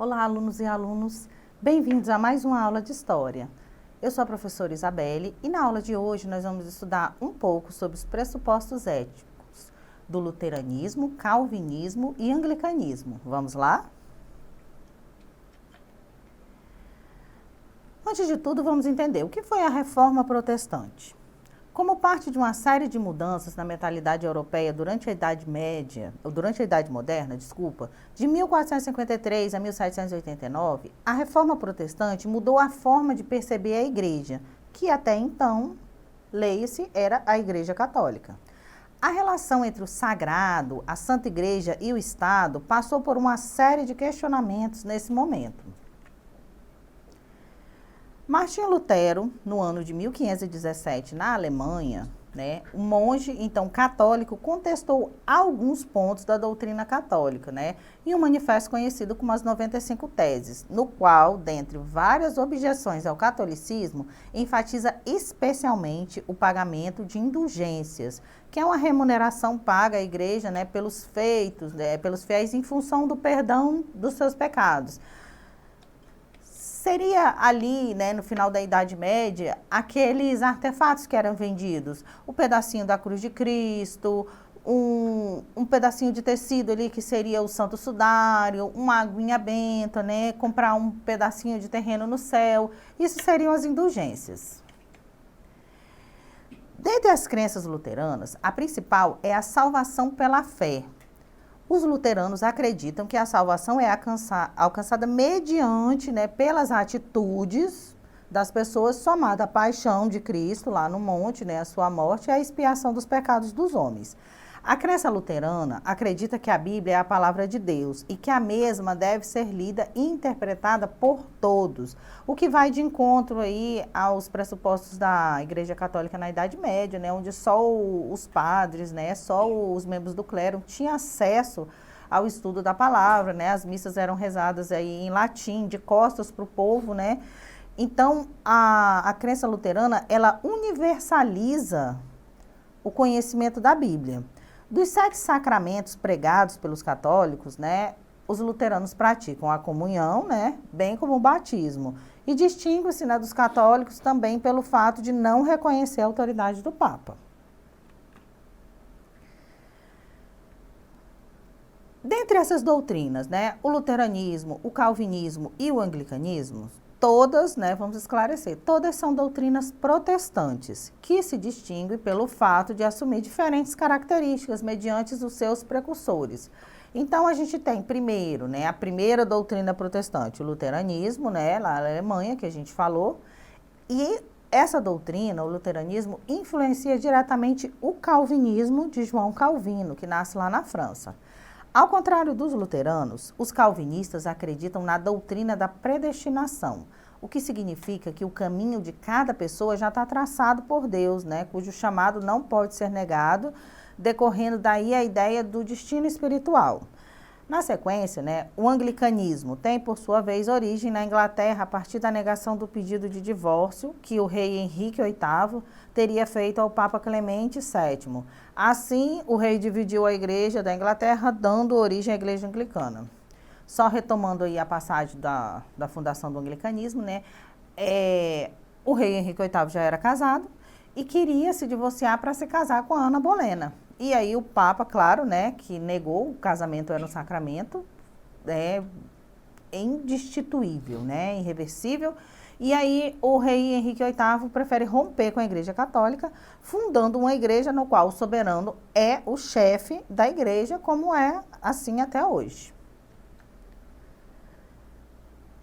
Olá, alunos e alunos, bem-vindos a mais uma aula de História. Eu sou a professora Isabelle e na aula de hoje nós vamos estudar um pouco sobre os pressupostos éticos do luteranismo, calvinismo e anglicanismo. Vamos lá? Antes de tudo, vamos entender o que foi a Reforma Protestante. Como parte de uma série de mudanças na mentalidade europeia durante a Idade Moderna, de 1453 a 1789, a Reforma Protestante mudou a forma de perceber a Igreja, que até então, leia-se, era a Igreja Católica. A relação entre o sagrado, a Santa Igreja e o Estado passou por uma série de questionamentos nesse momento. Martinho Lutero, no ano de 1517, na Alemanha, um monge, então, católico, contestou alguns pontos da doutrina católica, em um manifesto conhecido como as 95 Teses, no qual, dentre várias objeções ao catolicismo, enfatiza especialmente o pagamento de indulgências, que é uma remuneração paga à igreja, pelos feitos, pelos fiéis em função do perdão dos seus pecados. Seria ali, no final da Idade Média, aqueles artefatos que eram vendidos. O pedacinho da cruz de Cristo, um pedacinho de tecido ali que seria o Santo Sudário, uma aguinha benta, comprar um pedacinho de terreno no céu. Isso seriam as indulgências. Dentre as crenças luteranas, a principal é a salvação pela fé. Os luteranos acreditam que a salvação é alcançada mediante, pelas atitudes das pessoas, somada à paixão de Cristo lá no monte, a sua morte e a expiação dos pecados dos homens. A crença luterana acredita que a Bíblia é a palavra de Deus e que a mesma deve ser lida e interpretada por todos, o que vai de encontro aí aos pressupostos da Igreja Católica na Idade Média, onde só os padres, só os membros do clero tinham acesso ao estudo da palavra, as missas eram rezadas aí em latim, de costas para o povo, Então, a crença luterana, ela universaliza o conhecimento da Bíblia. Dos 7 sacramentos pregados pelos católicos, os luteranos praticam a comunhão, bem como o batismo. E distingue-se dos católicos também pelo fato de não reconhecer a autoridade do Papa. Dentre essas doutrinas, o luteranismo, o calvinismo e o anglicanismo, todas, vamos esclarecer, todas são doutrinas protestantes, que se distinguem pelo fato de assumir diferentes características mediante os seus precursores. Então, a gente tem primeiro, a primeira doutrina protestante, o luteranismo, lá na Alemanha, que a gente falou, e essa doutrina, o luteranismo, influencia diretamente o calvinismo de João Calvino, que nasce lá na França. Ao contrário dos luteranos, os calvinistas acreditam na doutrina da predestinação, o que significa que o caminho de cada pessoa já está traçado por Deus, cujo chamado não pode ser negado, decorrendo daí a ideia do destino espiritual. Na sequência, o anglicanismo tem, por sua vez, origem na Inglaterra a partir da negação do pedido de divórcio que o rei Henrique VIII teria feito ao Papa Clemente VII. Assim, o rei dividiu a igreja da Inglaterra, dando origem à igreja anglicana. Só retomando aí a passagem da fundação do anglicanismo, o rei Henrique VIII já era casado e queria se divorciar para se casar com a Ana Bolena. E aí o Papa, claro, que negou, o casamento era um sacramento indestituível, irreversível. E aí o rei Henrique VIII prefere romper com a Igreja Católica, fundando uma igreja no qual o soberano é o chefe da igreja, como é assim até hoje.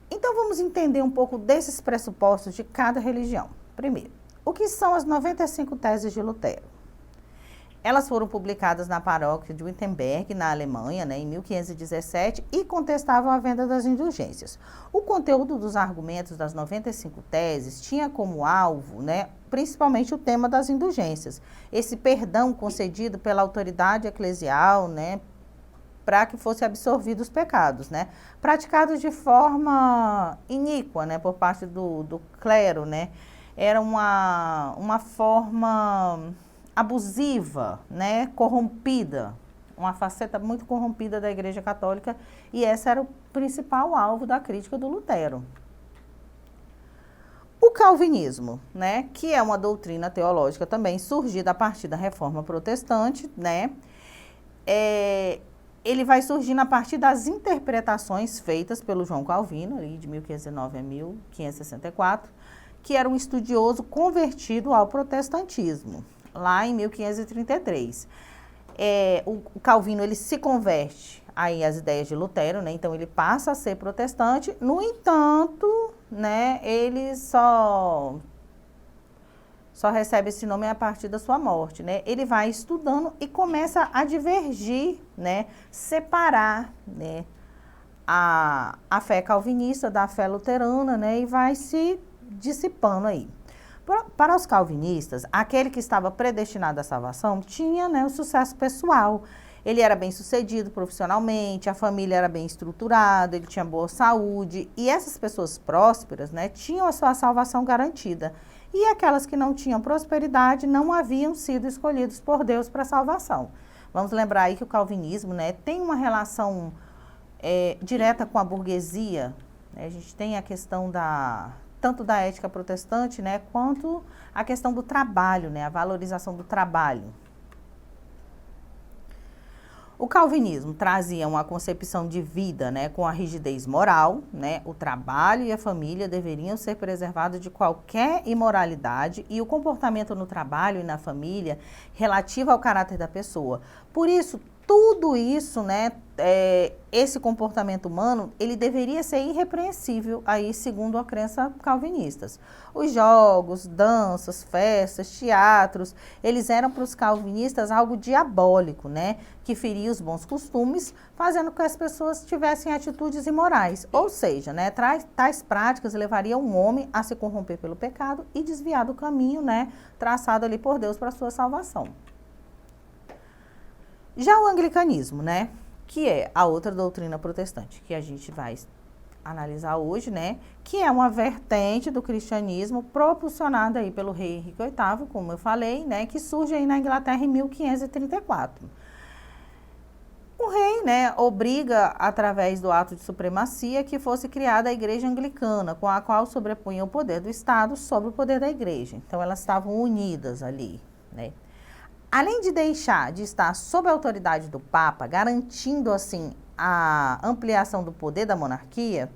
Então vamos entender um pouco desses pressupostos de cada religião. Primeiro, o que são as 95 teses de Lutero? Elas foram publicadas na paróquia de Wittenberg, na Alemanha, em 1517, e contestavam a venda das indulgências. O conteúdo dos argumentos das 95 teses tinha como alvo, principalmente o tema das indulgências. Esse perdão concedido pela autoridade eclesial, para que fossem absorvidos os pecados, praticados de forma iníqua, por parte do clero, Era uma forma abusiva, corrompida, uma faceta muito corrompida da Igreja Católica, e esse era o principal alvo da crítica do Lutero. O calvinismo, né, que é uma doutrina teológica também surgida a partir da Reforma Protestante, né, ele vai surgindo a partir das interpretações feitas pelo João Calvino, ali de 1509 a 1564, que era um estudioso convertido ao protestantismo, lá em 1533. O Calvino, ele se converte aí às ideias de Lutero, né? Então ele passa a ser protestante. No entanto, né, ele só recebe esse nome a partir da sua morte, né? Ele vai estudando e começa a divergir, né, separar, né, a fé calvinista da fé luterana, né, e vai se dissipando aí. Para os calvinistas, aquele que estava predestinado à salvação tinha, né, o sucesso pessoal. Ele era bem sucedido profissionalmente, a família era bem estruturada, ele tinha boa saúde, e essas pessoas prósperas, né, tinham a sua salvação garantida. E aquelas que não tinham prosperidade não haviam sido escolhidos por Deus para a salvação. Vamos lembrar aí que o calvinismo, né, tem uma relação direta com a burguesia, né? A gente tem a questão tanto da ética protestante, né, quanto a questão do trabalho, né, a valorização do trabalho. O calvinismo trazia uma concepção de vida, né, com a rigidez moral, né, o trabalho e a família deveriam ser preservados de qualquer imoralidade e o comportamento no trabalho e na família relativo ao caráter da pessoa. Por isso, tudo isso, né, esse comportamento humano, ele deveria ser irrepreensível, aí, segundo a crença calvinistas. Os jogos, danças, festas, teatros, eles eram para os calvinistas algo diabólico, né, que feria os bons costumes, fazendo com que as pessoas tivessem atitudes imorais. Ou seja, né, tais práticas levariam um homem a se corromper pelo pecado e desviar do caminho, né, traçado ali por Deus para a sua salvação. Já o anglicanismo, né, que é a outra doutrina protestante que a gente vai analisar hoje, né, que é uma vertente do cristianismo propulsionada aí pelo rei Henrique VIII, como eu falei, né, que surge aí na Inglaterra em 1534. O rei, né, obriga, através do ato de supremacia, que fosse criada a igreja anglicana, com a qual sobrepunha o poder do Estado sobre o poder da igreja. Então, elas estavam unidas ali, né. Além de deixar de estar sob a autoridade do Papa, garantindo assim a ampliação do poder da monarquia,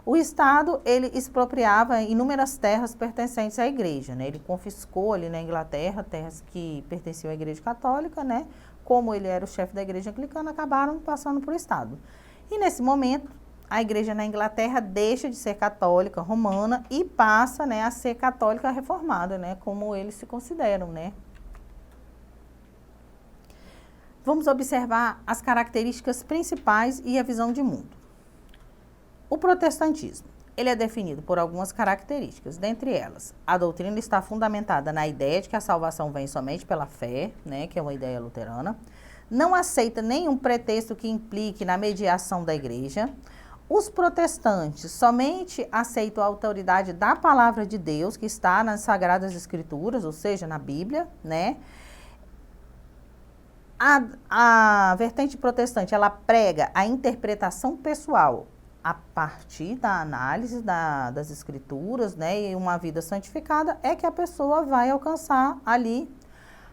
o Estado ele expropriava inúmeras terras pertencentes à igreja, né? Ele confiscou ali na Inglaterra terras que pertenciam à igreja católica, né? Como ele era o chefe da igreja anglicana, acabaram passando para o Estado. E nesse momento, a igreja na Inglaterra deixa de ser católica romana e passa, né, a ser católica reformada, né? Como eles se consideram, né? Vamos observar as características principais e a visão de mundo. O protestantismo, ele é definido por algumas características, dentre elas, a doutrina está fundamentada na ideia de que a salvação vem somente pela fé, né, que é uma ideia luterana, não aceita nenhum pretexto que implique na mediação da igreja. Os protestantes somente aceitam a autoridade da palavra de Deus, que está nas Sagradas Escrituras, ou seja, na Bíblia, né? A vertente protestante, ela prega a interpretação pessoal a partir da análise das escrituras, né, e uma vida santificada é que a pessoa vai alcançar ali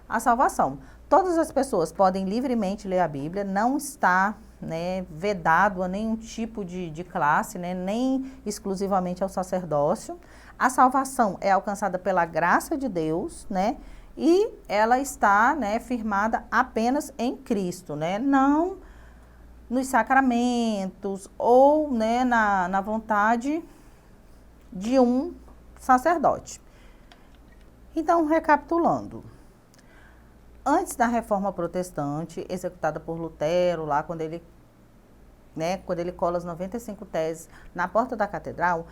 a salvação. Todas as pessoas podem livremente ler a Bíblia, não está, né, vedado a nenhum tipo de classe, né, nem exclusivamente ao sacerdócio. A salvação é alcançada pela graça de Deus, né, e ela está, né, firmada apenas em Cristo, né, não nos sacramentos ou, né, na vontade de um sacerdote. Então, recapitulando, antes da Reforma Protestante, executada por Lutero, lá quando ele cola as 95 teses na porta da catedral,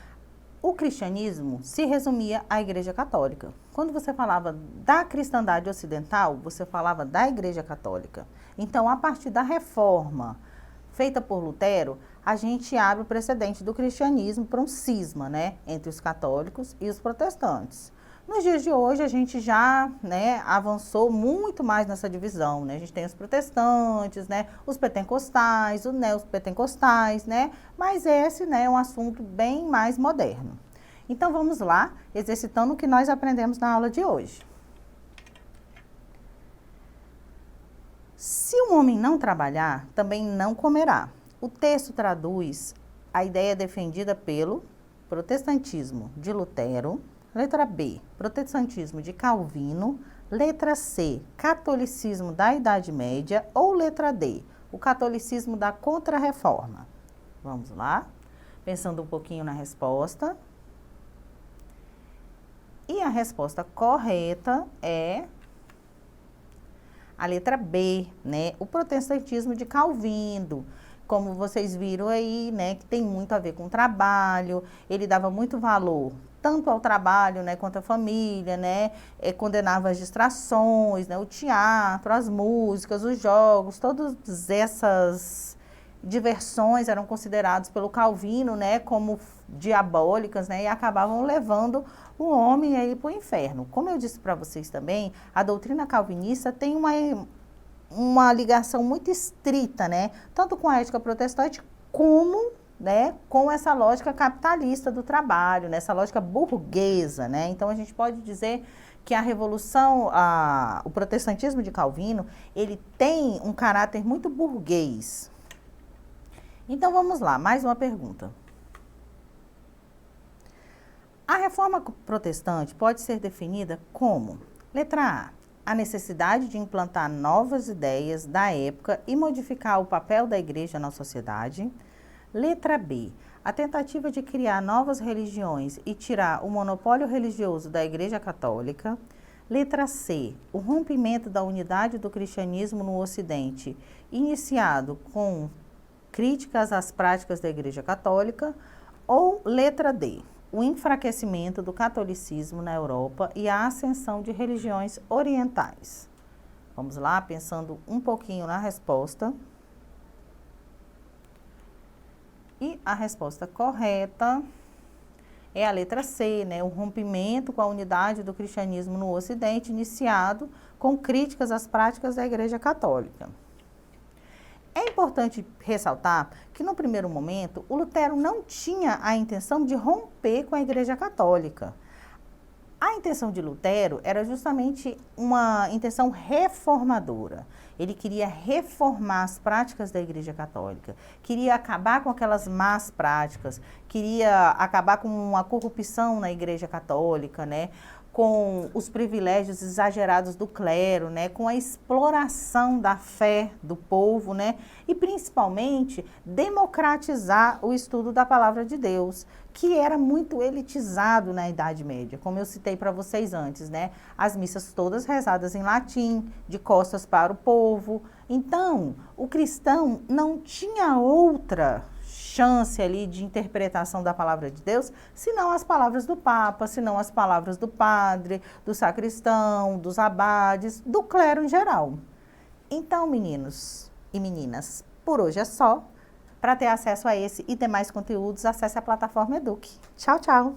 o cristianismo se resumia à Igreja Católica. Quando você falava da cristandade ocidental, você falava da Igreja Católica. Então, a partir da reforma feita por Lutero, a gente abre o precedente do cristianismo para um cisma, né, entre os católicos e os protestantes. Nos dias de hoje, a gente já, né, avançou muito mais nessa divisão, né? A gente tem os protestantes, né, os pentecostais, os neopentecostais, né? Mas esse, né, é um assunto bem mais moderno. Então, vamos lá, exercitando o que nós aprendemos na aula de hoje. Se o homem não trabalhar, também não comerá. O texto traduz a ideia defendida pelo protestantismo de Lutero. Letra B, protestantismo de Calvino. Letra C, catolicismo da Idade Média. Ou letra D, o catolicismo da Contra-Reforma. Vamos lá, pensando um pouquinho na resposta. E a resposta correta é a letra B, né? O protestantismo de Calvino. Como vocês viram aí, né, que tem muito a ver com o trabalho, ele dava muito valor tanto ao trabalho, né, quanto à família, né, condenava as distrações, né, o teatro, as músicas, os jogos, todas essas diversões eram consideradas pelo Calvino, né, como diabólicas, né, e acabavam levando o homem aí para o inferno. Como eu disse para vocês também, a doutrina calvinista tem uma ligação muito estrita, né, tanto com a ética protestante como, né, com essa lógica capitalista do trabalho, né, essa lógica burguesa, né. Então a gente pode dizer que a revolução, o protestantismo de Calvino, ele tem um caráter muito burguês. Então vamos lá, mais uma pergunta. A reforma protestante pode ser definida como: letra A necessidade de implantar novas ideias da época e modificar o papel da igreja na sociedade. Letra B, a tentativa de criar novas religiões e tirar o monopólio religioso da Igreja Católica. Letra C, o rompimento da unidade do cristianismo no Ocidente, iniciado com críticas às práticas da Igreja Católica. Ou letra D, o enfraquecimento do catolicismo na Europa e a ascensão de religiões orientais. Vamos lá, pensando um pouquinho na resposta. E a resposta correta é a letra C, né? O rompimento com a unidade do cristianismo no Ocidente, iniciado com críticas às práticas da Igreja Católica. É importante ressaltar que, no primeiro momento, o Lutero não tinha a intenção de romper com a Igreja Católica. A intenção de Lutero era justamente uma intenção reformadora. Ele queria reformar as práticas da Igreja Católica, queria acabar com aquelas más práticas, queria acabar com a corrupção na Igreja Católica, né? Com os privilégios exagerados do clero, né, com a exploração da fé do povo, né, e principalmente democratizar o estudo da palavra de Deus, que era muito elitizado na Idade Média, como eu citei para vocês antes, né, as missas todas rezadas em latim, de costas para o povo. Então, o cristão não tinha outra chance ali de interpretação da palavra de Deus, senão as palavras do Papa, senão as palavras do padre, do sacristão, dos abades, do clero em geral. Então, meninos e meninas, por hoje é só. Para ter acesso a esse e demais conteúdos, acesse a plataforma Eduque. Tchau, tchau!